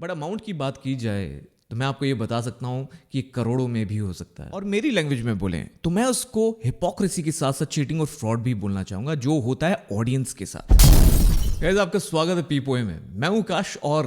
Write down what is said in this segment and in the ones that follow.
But amount की बात की जाए तो मैं आपको ये बता सकता हूँ कि करोड़ों में भी हो सकता है। और मेरी लैंग्वेज में बोलें तो मैं उसको हिपोक्रेसी के साथ साथ चीटिंग और फ्रॉड भी बोलना चाहूंगा, जो होता है ऑडियंस के साथ। गाइस, आपका स्वागत है पीपोए में। मैं हूं काश और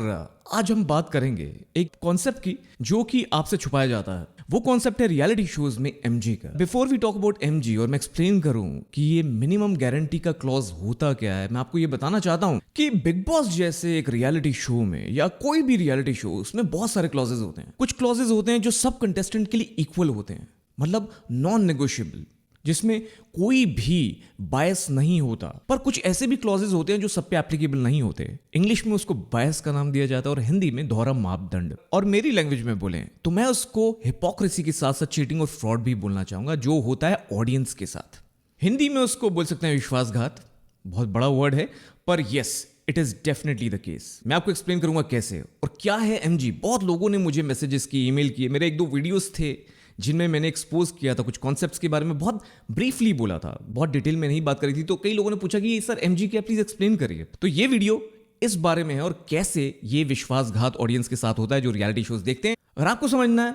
आज हम बात करेंगे एक कॉन्सेप्ट की जो कि आपसे छुपाया जाता है। वो कॉन्सेप्ट है रियलिटी शोज में एमजी का। Before we talk about MG और मैं एक्सप्लेन करूं कि ये मिनिमम गारंटी का क्लॉज होता क्या है, मैं आपको ये बताना चाहता हूं कि बिग बॉस जैसे एक रियलिटी शो में या कोई भी रियलिटी शो, उसमें बहुत सारे क्लॉजेज होते हैं। कुछ क्लॉजेज होते हैं जो सब कंटेस्टेंट के लिए इक्वल होते हैं, मतलब नॉन नेगोशिएबल, जिसमें कोई भी बायस नहीं होता। पर कुछ ऐसे भी क्लॉजेज होते हैं जो सब पे एप्लीकेबल नहीं होते। इंग्लिश में उसको बायस का नाम दिया जाता है और हिंदी में दोहरा मापदंड। और मेरी लैंग्वेज में बोलें तो मैं उसको हिपोक्रेसी के साथ साथ चीटिंग और फ्रॉड भी बोलना चाहूंगा, जो होता है ऑडियंस के साथ। हिंदी में उसको बोल सकते हैं विश्वासघात। बहुत बड़ा वर्ड है, पर yes, it is definitely the case. मैं आपको एक्सप्लेन करूंगा कैसे और क्या है एमजी। बहुत लोगों ने मुझे मैसेजेस किए, ईमेल किए, मेरे एक दो वीडियोस थे जिनमें मैंने एक्सपोज किया था, कुछ कॉन्सेप्ट्स के बारे में बहुत ब्रीफली बोला था, बहुत डिटेल में नहीं बात करी थी। तो कई लोगों ने पूछा कि सर एमजी क्या, प्लीज एक्सप्लेन करिए। तो ये वीडियो इस बारे में है और कैसे ये विश्वासघात ऑडियंस के साथ होता है जो रियलिटी शोज देखते हैं। अगर आपको समझना है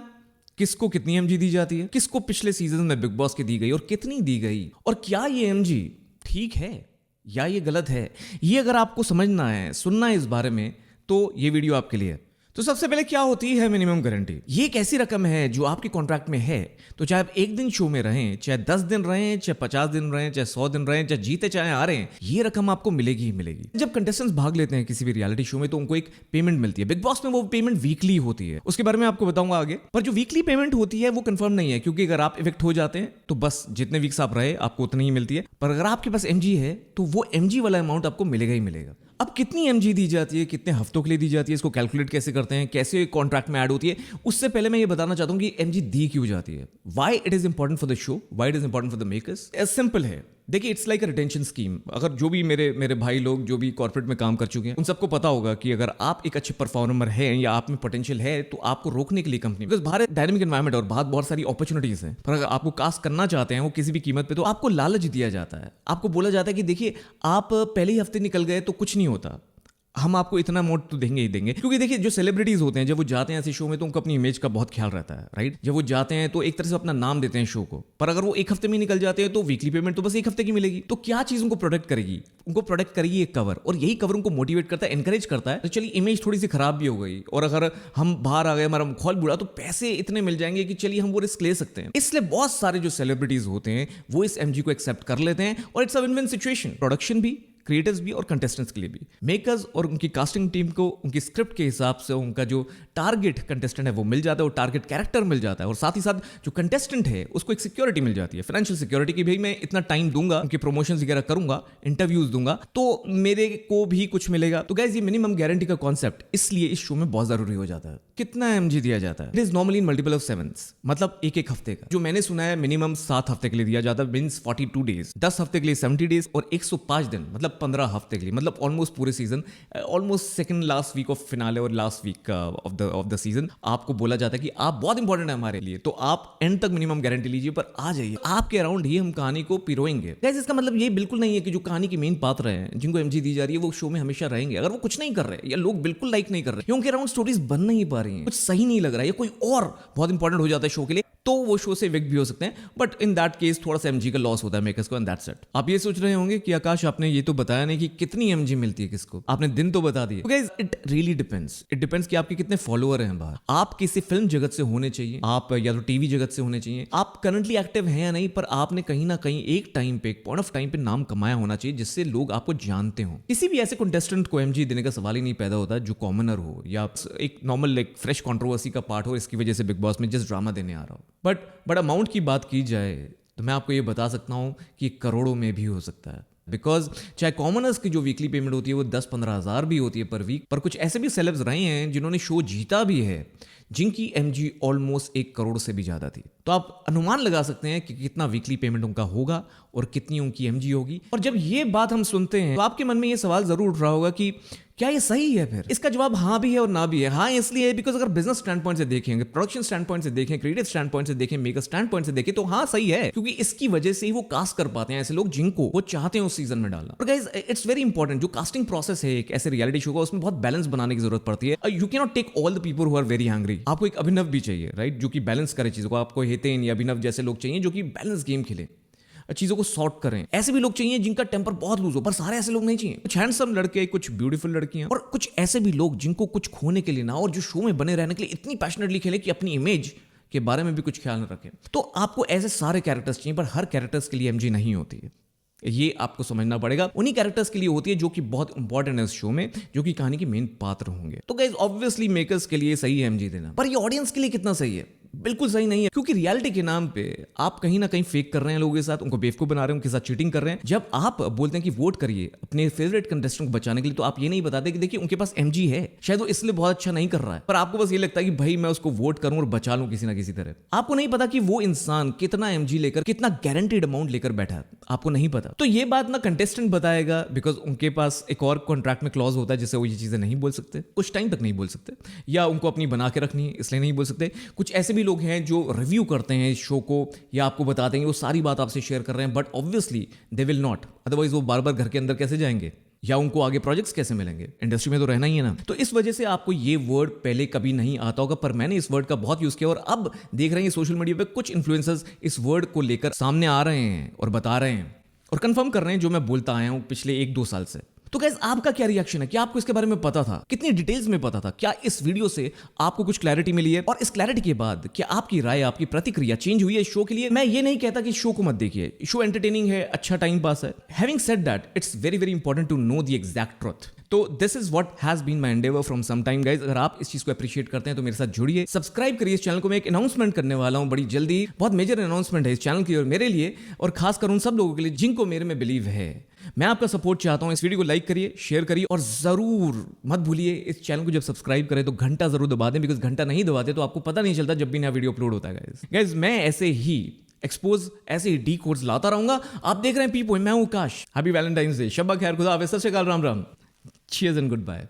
किसको कितनी एमजी दी जाती है, किसको पिछले सीजन में बिग बॉस की दी गई और कितनी दी गई, और क्या ये एमजी ठीक है या ये गलत है, ये अगर आपको समझना है, सुनना है इस बारे में, तो ये वीडियो आपके लिए है। तो सबसे पहले क्या होती है मिनिमम गारंटी। ये एक ऐसी रकम है जो आपके कॉन्ट्रैक्ट में है। तो चाहे आप एक दिन शो में रहें, चाहे 10 दिन रहें, चाहे 50 दिन रहें, चाहे 100 दिन रहें, चाहे जीते चाहे हारे, ये रकम आपको मिलेगी ही मिलेगी। जब कंटेस्टेंट्स भाग लेते हैं किसी भी रियलिटी शो में तो उनको एक पेमेंट मिलती है। बिग बॉस में वो पेमेंट वीकली होती है, उसके बारे में आपको बताऊंगा आगे। पर जो वीकली पेमेंट होती है वो कंफर्म नहीं है, क्योंकि अगर आप इफेक्ट हो जाते हैं तो बस जितने वीक्स आप रहे आपको उतनी ही मिलती है। पर अगर आपके पास एमजी है तो वो एमजी वाला अमाउंट आपको मिलेगा ही मिलेगा। अब कितनी एमजी दी जाती है, कितने हफ्तों के लिए दी जाती है, इसको कैलकुलेट कैसे करते हैं, कैसे कॉन्ट्रैक्ट में ऐड होती है, उससे पहले मैं ये बताना चाहता हूं कि एमजी दी क्यों जाती है, why it is important for the show, why it is important for the makers. एज सिंपल है, देखिए, it's like a retention scheme. अगर जो भी मेरे भाई लोग जो भी कॉर्पोरेट में काम कर चुके हैं उन सबको पता होगा कि अगर आप एक अच्छे परफॉर्मर हैं या आप में पोटेंशियल है तो आपको रोकने के लिए कंपनी, बिकॉज बाहर डायनामिक एनवायरमेंट और बाहर बहुत सारी अपॉर्चुनिटीज हैं, पर अगर आपको कास्ट करना चाहते हैं वो किसी भी कीमत पे, तो आपको लालच दिया जाता है। आपको बोला जाता है कि देखिए, आप पहले ही हफ्ते निकल गए तो कुछ नहीं होता, हम आपको इतना अमाउंट तो देंगे ही देंगे। क्योंकि देखिए, जो सेलिब्रिटीज होते हैं जब वो जाते हैं ऐसे शो में तो उनको अपनी इमेज का बहुत ख्याल रहता है, राइट। जब वो जाते हैं तो एक तरह से अपना नाम देते हैं शो को। पर अगर वो एक हफ्ते में निकल जाते हैं तो वीकली पेमेंट तो बस एक हफ्ते की मिलेगी। तो क्या चीज उनको प्रोटेक्ट करेगी? उनको प्रोटेक्ट करेगी एक कवर, और यही कवर उनको मोटिवेट करता है, एनकरेज करता है। तो चलिए, इमेज थोड़ी सी खराब भी हो गई और अगर हम बाहर आ गए, हमारा माहौल बुरा, तो पैसे इतने मिल जाएंगे कि चलिए हम वो रिस्क ले सकते हैं। इसलिए बहुत सारे जो सेलिब्रिटीज होते हैं वो इस एमजी को एक्सेप्ट कर लेते हैं और it's a win win situation, production भी, क्रिएटर्स भी और कंटेस्टेंट्स के लिए भी। मेकर्स और उनकी कास्टिंग टीम को उनकी स्क्रिप्ट के हिसाब से उनका जो टारगेट कंटेस्टेंट है वो मिल जाता है, वो टारगेट कैरेक्टर मिल जाता है, और साथ ही साथ जो कंटेस्टेंट है उसको एक सिक्योरिटी मिल जाती है, फाइनेंशियल सिक्योरिटी की। भाई मैं इतना टाइम दूंगा, उनके प्रमोशन वगैरह करूंगा, इंटरव्यूज दूंगा, तो मेरे को भी कुछ मिलेगा। तो गाइस, ये मिनिमम गारंटी का कॉन्सेप्ट इसलिए इस शो में बहुत जरूरी हो जाता है। कितना एमजी दिया जाता है? It is normally in multiple of 7, मतलब एक हफ्ते का। जो मैंने सुना है मिनिमम 7 हफ्ते के लिए दिया जाता है, मींस 42 डेज, 10 हफ्ते के लिए 70 डेज और 105 दिन मतलब 15 हफ्ते के लिए, मतलब ऑलमोस्ट पूरे season, almost second last week of finale और last week of the season आपको बोला जाता है कि आप बहुत इंपॉर्टेंट है हमारे लिए, तो आप एंड तक मिनिमम गारंटी लीजिए, पर आ जाइए, आपके अराउंड ही हम कहानी को पिरोएंगे। गाइस, इसका मतलब ये बिल्कुल नहीं है कि जो कहानी की मेन पात्र हैं जिनको एमजी दी जा रही है वो शो में हमेशा रहेंगे। अगर वो कुछ नहीं कर रहे या लोग बिल्कुल लाइक नहीं कर रहे, उनके अराउंड स्टोरीज बन नहीं पा रही हैं, कुछ सही नहीं लग रहा है या कोई और बहुत इंपॉर्टेंट हो जाता है शो के लिए, तो वो शो से इविक्ट भी हो सकते हैं। बट इन दैट केस थोड़ा सा एमजी का लॉस होता है मेकर्स को, एंड दैट्स इट। आप ये सोच रहे होंगे कि आकाश, आपने ये तो बताया नहीं कि कितनी एमजी मिलती है किसको, आपने दिन तो बता दिए। Guys, it really depends. It depends कि आपके कितने फॉलोअर हैं बाहर। आप किसी फिल्म जगत से होने चाहिए, आप या तो टीवी जगत से होने चाहिए, आप करंटली एक्टिव हैं या नहीं, पर आपने कहीं ना कहीं एक टाइम पे, एक पॉइंट ऑफ टाइम पे नाम कमाया होना चाहिए जिससे लोग आपको जानते हो। किसी भी ऐसे कंटेस्टेंट को एमजी देने का सवाल ही नहीं पैदा होता जो कॉमनर हो या एक नॉर्मल एक फ्रेश कंट्रोवर्सी का पार्ट हो, इसकी वजह से बिग बॉस में जस्ट ड्रामा देने आ रहा हो। बट अमाउंट की बात की जाए तो मैं आपको ये बता सकता हूं कि करोड़ों में भी हो सकता है। बिकॉज चाहे कॉमनर्स की जो वीकली पेमेंट होती है वो 10-15 हज़ार भी होती है पर वीक, पर कुछ ऐसे भी सेलेब्स रहे हैं जिन्होंने शो जीता भी है जिनकी एमजी ऑलमोस्ट 1 करोड़ से भी ज्यादा थी। तो आप अनुमान लगा सकते हैं कि कितना वीकली पेमेंट उनका होगा और कितनी उनकी एमजी होगी। और जब ये बात हम सुनते हैं तो आपके मन में ये सवाल जरूर उठ रहा होगा कि क्या ये सही है? फिर इसका जवाब हाँ भी है और ना भी है। हाँ इसलिए है बिकॉज अगर बिजनेस स्टैंड पॉइंट से देखेंगे, प्रोडक्शन स्टैंड पॉइंट से देखें, क्रिएटिव स्टैंड पॉइंट से देखें, मेकर स्टैंड पॉइंट से देखें तो हाँ सही है, क्योंकि इसकी वजह से ही वो कास्ट कर पाते हैं ऐसे लोग जिनको वो चाहते हैं उस सीजन में डालना। और गाइस इट्स वेरी इंपॉर्टेंट, जो कास्टिंग प्रोसेस है एक ऐसे रियलिटी शो का, उसमें बहुत बैलेंस बनाने की जरूरत पड़ती है। You can not take all the people who are very hungry. आपको एक अभिनव भी चाहिए, राइट, जो कि बैलेंस करे चीजों को। आपको हितेन या अभिनव जैसे लोग चाहिए जो कि बैलेंस गेम खेले, चीजों को सॉर्ट करें। ऐसे भी लोग चाहिए जिनका टेम्पर बहुत लूज हो, पर सारे ऐसे लोग नहीं चाहिए। कुछ हैंडसम लड़के, कुछ ब्यूटीफुल लड़कियां, और कुछ ऐसे भी लोग जिनको कुछ खोने के लिए ना, और जो शो में बने रहने के लिए इतनी पैशनेटली खेले कि अपनी इमेज के बारे में भी कुछ ख्याल न रखें। तो आपको ऐसे सारे कैरेक्टर्स चाहिए, पर हर कैरेक्टर्स के लिए एमजी नहीं होती है, ये आपको समझना पड़ेगा। उन्हीं कैरेक्टर्स के लिए होती है जो कि बहुत इंपॉर्टेंट है इस शो में, जो कि कहानी के मेन पात्र होंगे। तो गाइस ऑब्वियसली मेकर्स के लिए सही है एमजी देना, पर ये ऑडियंस के लिए कितना सही है? बिल्कुल सही नहीं है, क्योंकि रियलिटी के नाम पे आप कहीं ना कहीं फेक कर रहे हैं लोगों के साथ, उनको बेवकूफ बना रहे हैं, उनके साथ चीटिंग कर रहे हैं। जब आप बोलते हैं कि वोट करिए अपने फेवरेट कंटेस्टेंट को बचाने के लिए, तो आप ये नहीं बताते कि देखिए उनके पास एमजी है, शायद वो इसलिए बहुत अच्छा नहीं कर रहा है, पर आपको बस ये लगता है कि भाई मैं उसको वोट करूं और बचा लूं किसी ना किसी तरह। आपको नहीं पता कि वो इंसान कितना एमजी लेकर, कितना गारंटीड अमाउंट लेकर बैठा है, आपको नहीं पता। तो ये बात ना कंटेस्टेंट बताएगा, बिकॉज उनके पास एक और कॉन्ट्रैक्ट में क्लॉज होता है जिससे वो ये चीजें नहीं बोल सकते, कुछ टाइम तक नहीं बोल सकते, या उनको अपनी बना के रखनी है इसलिए नहीं बोल सकते। कुछ ऐसे भी लोग हैं जो रिव्यू करते हैं इस शो को, या आपको बताते हैं वो सारी बात आपसे शेयर कर रहे हैं, but obviously they will not, otherwise वो बार बार घर के अंदर कैसे जाएंगे, या उनको आगे प्रोजेक्ट्स कैसे मिलेंगे? इंडस्ट्री में तो रहना ही है ना। तो इस वजह से आपको ये वर्ड पहले कभी नहीं आता होगा, पर मैंने इस वर्ड का बहुत यूज किया, और अब देख रहे हैं सोशल मीडिया पे कुछ इन्फ्लुएंसर्स इस वर्ड को लेकर सामने आ रहे हैं और बता रहे हैं और कंफर्म कर रहे हैं जो मैं बोलता आया हूं पिछले 1-2 साल से। तो गाइस आपका क्या रिएक्शन है? क्या आपको इसके बारे में पता था? कितनी डिटेल्स में पता था? क्या इस वीडियो से आपको कुछ क्लैरिटी मिली है? और इस क्लैरिटी के बाद क्या आपकी राय, आपकी प्रतिक्रिया चेंज हुई है इस शो के लिए? मैं ये नहीं कहता कि शो को मत देखिए, शो एंटरटेनिंग है, अच्छा टाइम पास है। Having said that, it's very very important to know the exact truth. तो this is what has been my endeavour from some time guys. अगर आप इस चीज को अप्रिशिएट करते हैं तो मेरे साथ जुड़िए, सब्सक्राइब करिए इस चैनल को। मैं एक अनाउंसमेंट करने वाला हूं बड़ी जल्दी, बहुत मेजर अनाउंसमेंट है इस चैनल की और मेरे लिए, और खासकर उन सब लोगों के लिए जिनको मेरे में बिलीव है। मैं आपका सपोर्ट चाहता हूं। इस वीडियो को लाइक करिए, शेयर करिए, और जरूर मत भूलिए इस चैनल को जब सब्सक्राइब करें तो घंटा जरूर दबा दें, बिकॉज घंटा नहीं दबाते तो आपको पता नहीं चलता जब भी नया वीडियो अपलोड होता है गाइस। मैं ऐसे ही एक्सपोज, ऐसे ही डी कोड्स लाता रहूंगा। आप देख रहे हैं पी पॉइंट, मैं हूं काश। हैप्पी वैलेंटाइंस डे, शब्बा खैर, खुदा हाफिज़, सत श्री अकाल, राम राम, चीयर्स एंड गुड बाय।